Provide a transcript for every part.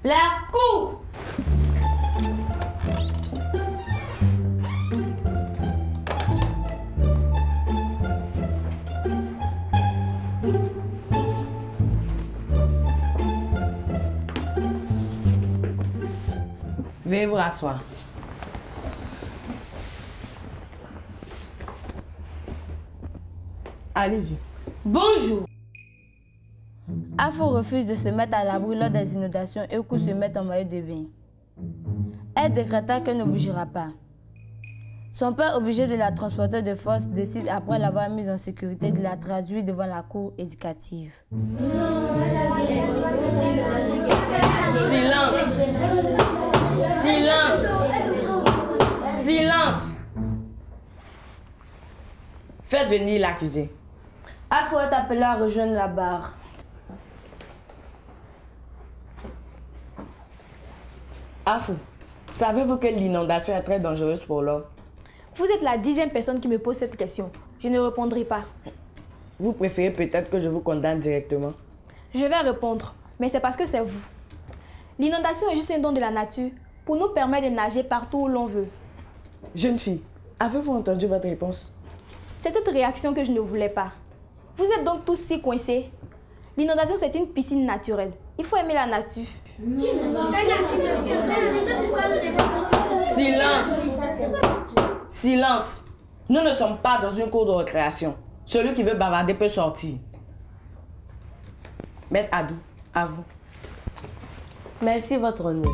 La cour. Veuillez vous rasseoir. Allez-y. Bonjour. Afo refuse de se mettre à l'abri lors des inondations et Oku se met en maillot de bain. Elle décréta qu'elle ne bougera pas. Son père, obligé de la transporter de force, décide après l'avoir mise en sécurité de la traduire devant la cour éducative. Silence! Silence! Silence! Faites venir l'accusé. Afo est appelé à rejoindre la barre. Afou, savez-vous que l'inondation est très dangereuse pour l'homme? Vous êtes la 10e personne qui me pose cette question. Je ne répondrai pas. Vous préférez peut-être que je vous condamne directement? Je vais répondre, mais c'est parce que c'est vous. L'inondation est juste un don de la nature pour nous permettre de nager partout où l'on veut. Jeune fille, avez-vous entendu votre réponse? C'est cette réaction que je ne voulais pas. Vous êtes donc tous si coincés. L'inondation, c'est une piscine naturelle. Il faut aimer la nature. Silence! Silence! Nous ne sommes pas dans une cour de récréation. Celui qui veut bavarder peut sortir. Maître Adou, à vous. Merci, votre honneur.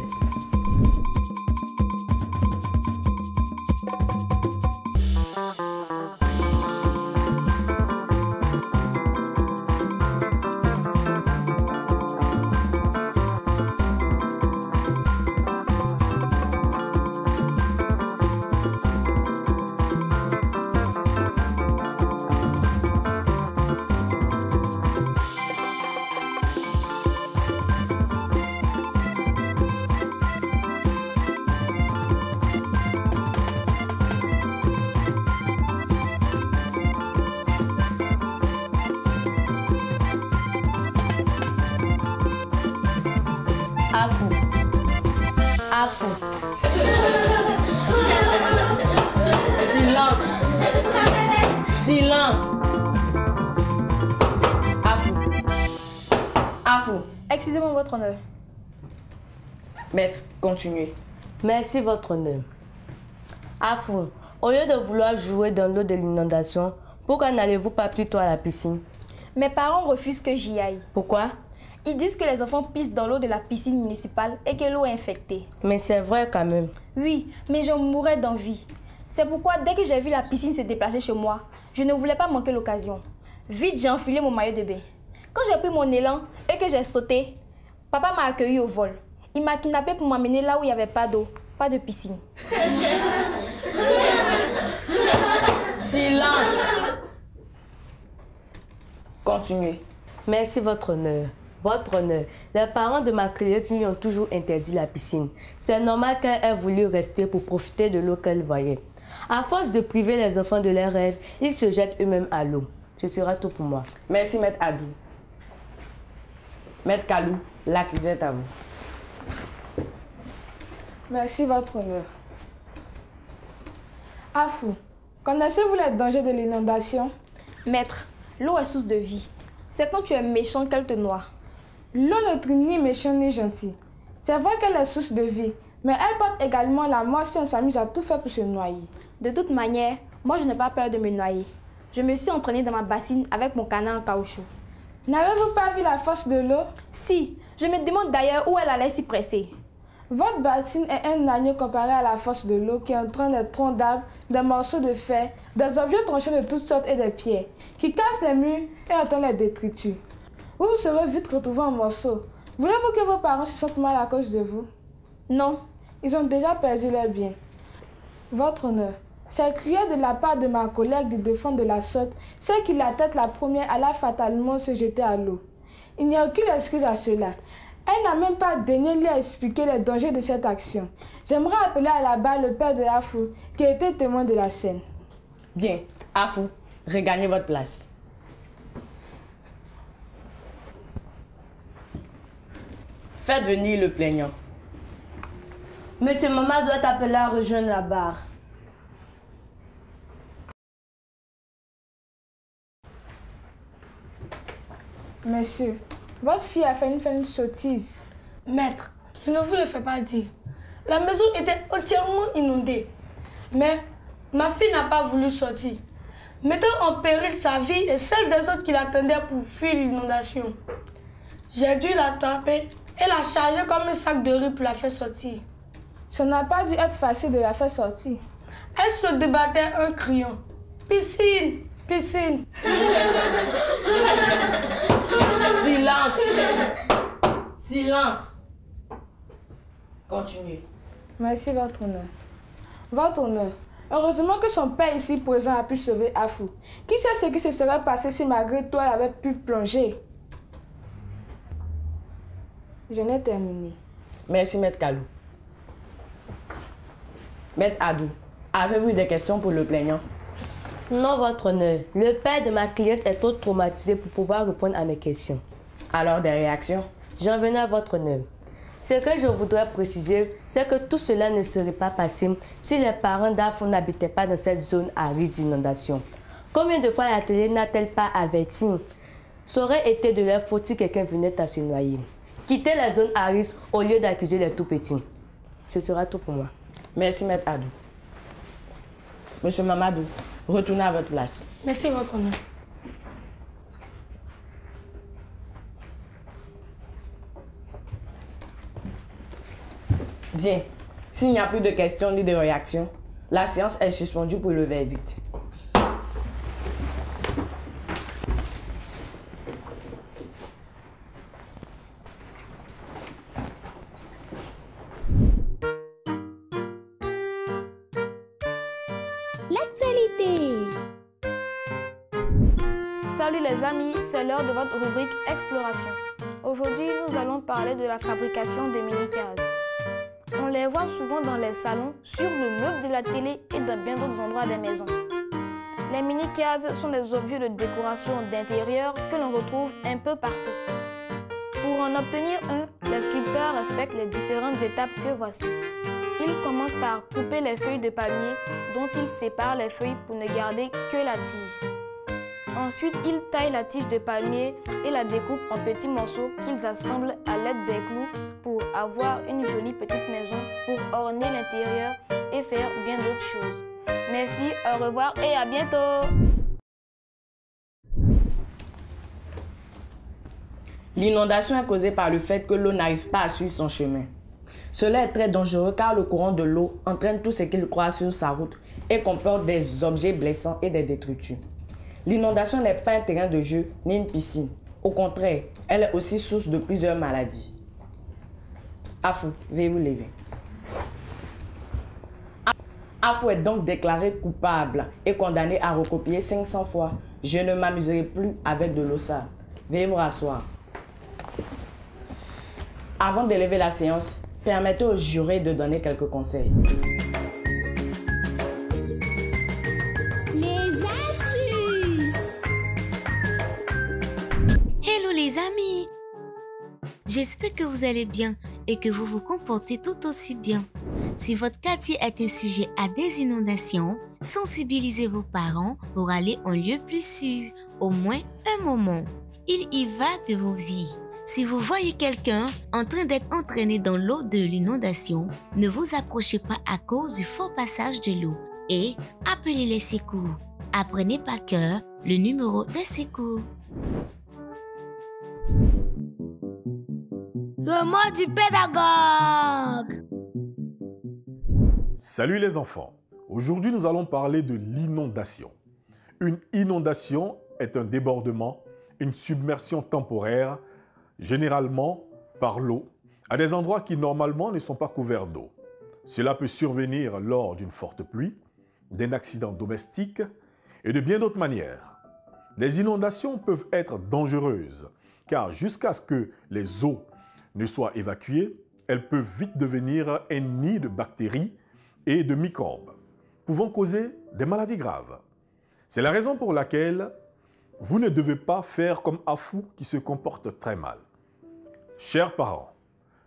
Afou. Afou. Silence! Silence! Afou. Afou. Excusez-moi, votre honneur. Maître, continuez. Merci, votre honneur. Afou, au lieu de vouloir jouer dans l'eau de l'inondation, pourquoi n'allez-vous pas plutôt à la piscine? Mes parents refusent que j'y aille. Pourquoi? Ils disent que les enfants pissent dans l'eau de la piscine municipale et que l'eau est infectée. Mais c'est vrai quand même. Oui, mais j'en mourrais d'envie. C'est pourquoi dès que j'ai vu la piscine se déplacer chez moi, je ne voulais pas manquer l'occasion. Vite, j'ai enfilé mon maillot de bain. Quand j'ai pris mon élan et que j'ai sauté, papa m'a accueilli au vol. Il m'a kidnappé pour m'amener là où il n'y avait pas d'eau, pas de piscine. Silence! Continuez. Merci, votre honneur. Votre honneur, les parents de ma cliente lui ont toujours interdit la piscine. C'est normal qu'elle ait voulu rester pour profiter de l'eau qu'elle voyait. À force de priver les enfants de leurs rêves, ils se jettent eux-mêmes à l'eau. Ce sera tout pour moi. Merci, Maître Adou. Maître Kalou, l'accusé est à vous. Merci, votre honneur. Afou, connaissez-vous les dangers de l'inondation? Maître, l'eau est source de vie. C'est quand tu es méchant qu'elle te noie. L'eau n'est ni méchante ni gentille. C'est vrai qu'elle est source de vie, mais elle porte également la mort si on s'amuse à tout faire pour se noyer. De toute manière, moi je n'ai pas peur de me noyer. Je me suis entraînée dans ma bassine avec mon canard en caoutchouc. N'avez-vous pas vu la force de l'eau? Si, je me demande d'ailleurs où elle allait s'y presser. Votre bassine est un agneau comparé à la force de l'eau qui entraîne des troncs d'arbres, des morceaux de fer, des objets tranchés de toutes sortes et des pierres, qui cassent les murs et entraînent les détritus. Vous vous serez vite retrouvé en morceaux. Voulez-vous que vos parents se sentent mal à cause de vous? Non. Ils ont déjà perdu leur bien. Votre honneur, c'est cruel de la part de ma collègue de défendre de la sorte, celle qui la tête la première alla fatalement se jeter à l'eau. Il n'y a aucune excuse à cela. Elle n'a même pas daigné lui expliquer les dangers de cette action. J'aimerais appeler à la barre le père de Afou, qui était témoin de la scène. Bien, Afou, regagnez votre place. Faites venir le plaignant. Monsieur Maman doit t'appeler à rejoindre la barre. Monsieur, votre fille a fait une sottise. Maître, je ne vous le fais pas dire. La maison était entièrement inondée. Mais ma fille n'a pas voulu sortir, mettant en péril sa vie et celle des autres qui l'attendaient pour fuir l'inondation. J'ai dû l'attraper et la charger comme un sac de riz pour la faire sortir. Ça n'a pas dû être facile de la faire sortir. Elle se débattait en criant « Piscine, piscine !» Silence! Silence! Continuez. Merci, votre honneur. Votre honneur, heureusement que son père ici présent a pu sauver Afou. Qui sait ce qui se serait passé si malgré toi elle avait pu plonger? Je n'ai terminé. Merci, Maître Kalou. Maître Adou, avez-vous des questions pour le plaignant? Non, votre honneur. Le père de ma cliente est trop traumatisé pour pouvoir répondre à mes questions. Alors, des réactions? J'en venais à votre honneur. Ce que je voudrais préciser, c'est que tout cela ne serait pas passé si les parents d'Afou n'habitaient pas dans cette zone à risque d'inondation. Combien de fois la télé n'a-t-elle pas averti? Ça aurait été de leur faute si quelqu'un venait à se noyer. Quittez la zone à risque au lieu d'accuser les tout-petits. Ce sera tout pour moi. Merci, Maître Adou. Monsieur Mamadou, retournez à votre place. Merci, votre honneur. Bien. S'il n'y a plus de questions ni de réactions, la séance est suspendue pour le verdict. L'actualité. Salut les amis, c'est l'heure de votre rubrique Exploration. Aujourd'hui, nous allons parler de la fabrication des mini-cases. On les voit souvent dans les salons, sur le meuble de la télé et dans bien d'autres endroits des maisons. Les mini-cases sont des objets de décoration d'intérieur que l'on retrouve un peu partout. Pour en obtenir un, les sculpteurs respectent les différentes étapes que voici. Ils commencent par couper les feuilles de palmier dont ils séparent les feuilles pour ne garder que la tige. Ensuite, ils taillent la tige de palmier et la découpent en petits morceaux qu'ils assemblent à l'aide des clous pour avoir une jolie petite maison pour orner l'intérieur et faire bien d'autres choses. Merci, au revoir et à bientôt! L'inondation est causée par le fait que l'eau n'arrive pas à suivre son chemin. Cela est très dangereux car le courant de l'eau entraîne tout ce qu'il croise sur sa route et comporte des objets blessants et des détritus. L'inondation n'est pas un terrain de jeu ni une piscine. Au contraire, elle est aussi source de plusieurs maladies. Afou, veuillez vous lever. Afou est donc déclaré coupable et condamné à recopier 500 fois. Je ne m'amuserai plus avec de l'eau sale. Veuillez vous rasseoir. Avant d'élever la séance, permettez aux jurés de donner quelques conseils. Les astuces. Hello les amis! J'espère que vous allez bien et que vous vous comportez tout aussi bien. Si votre quartier est un sujet à des inondations, sensibilisez vos parents pour aller en lieu plus sûr, au moins un moment. Il y va de vos vies. Si vous voyez quelqu'un en train d'être entraîné dans l'eau de l'inondation, ne vous approchez pas à cause du fort passage de l'eau et appelez les secours. Apprenez par cœur le numéro des secours. Le mot du pédagogue. Salut les enfants. Aujourd'hui, nous allons parler de l'inondation. Une inondation est un débordement, une submersion temporaire, généralement par l'eau, à des endroits qui normalement ne sont pas couverts d'eau. Cela peut survenir lors d'une forte pluie, d'un accident domestique et de bien d'autres manières. Les inondations peuvent être dangereuses car jusqu'à ce que les eaux ne soient évacuées, elles peuvent vite devenir un nid de bactéries et de microbes, pouvant causer des maladies graves. C'est la raison pour laquelle vous ne devez pas faire comme Afou qui se comporte très mal. Chers parents,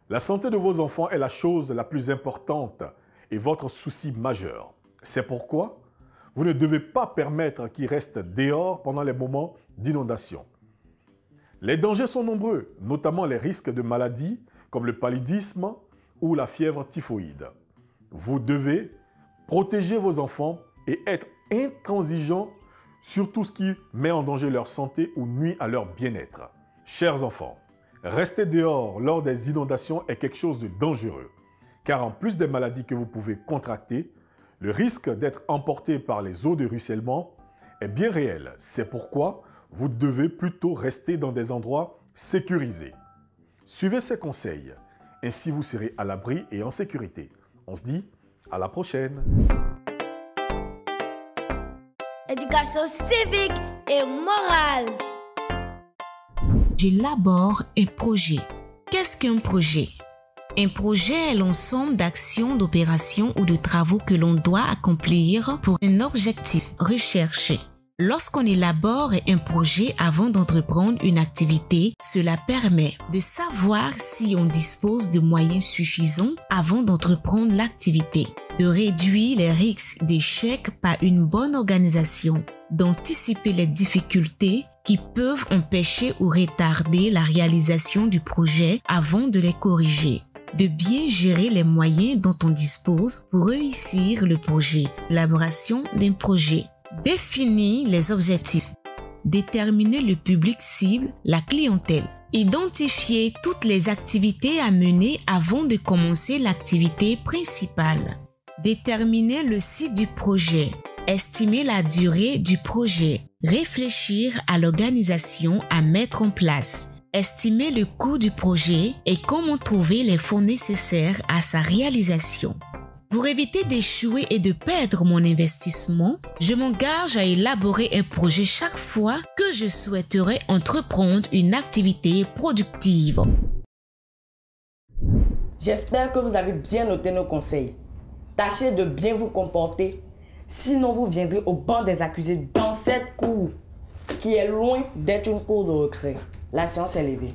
La santé de vos enfants est la chose la plus importante et votre souci majeur. C'est pourquoi vous ne devez pas permettre qu'ils restent dehors pendant les moments d'inondation. Les dangers sont nombreux, notamment les risques de maladies comme le paludisme ou la fièvre typhoïde. Vous devez protéger vos enfants et être intransigeant sur tout ce qui met en danger leur santé ou nuit à leur bien-être. Chers enfants, rester dehors lors des inondations est quelque chose de dangereux, car en plus des maladies que vous pouvez contracter, le risque d'être emporté par les eaux de ruissellement est bien réel. C'est pourquoi vous devez plutôt rester dans des endroits sécurisés. Suivez ces conseils, ainsi vous serez à l'abri et en sécurité. On se dit à la prochaine. Éducation civique et morale. J'élabore un projet. Qu'est-ce qu'un projet? Un projet est l'ensemble d'actions, d'opérations ou de travaux que l'on doit accomplir pour un objectif recherché. Lorsqu'on élabore un projet avant d'entreprendre une activité, cela permet de savoir si on dispose de moyens suffisants avant d'entreprendre l'activité, de réduire les risques d'échec par une bonne organisation, d'anticiper les difficultés qui peuvent empêcher ou retarder la réalisation du projet avant de les corriger, de bien gérer les moyens dont on dispose pour réussir le projet, l'élaboration d'un projet. Définir les objectifs. Déterminer le public cible, la clientèle. Identifier toutes les activités à mener avant de commencer l'activité principale. Déterminer le site du projet. Estimer la durée du projet. Réfléchir à l'organisation à mettre en place. Estimer le coût du projet et comment trouver les fonds nécessaires à sa réalisation. Pour éviter d'échouer et de perdre mon investissement, je m'engage à élaborer un projet chaque fois que je souhaiterais entreprendre une activité productive. J'espère que vous avez bien noté nos conseils. Tâchez de bien vous comporter, sinon vous viendrez au banc des accusés dans cette cour qui est loin d'être une cour de recré. La séance est levée.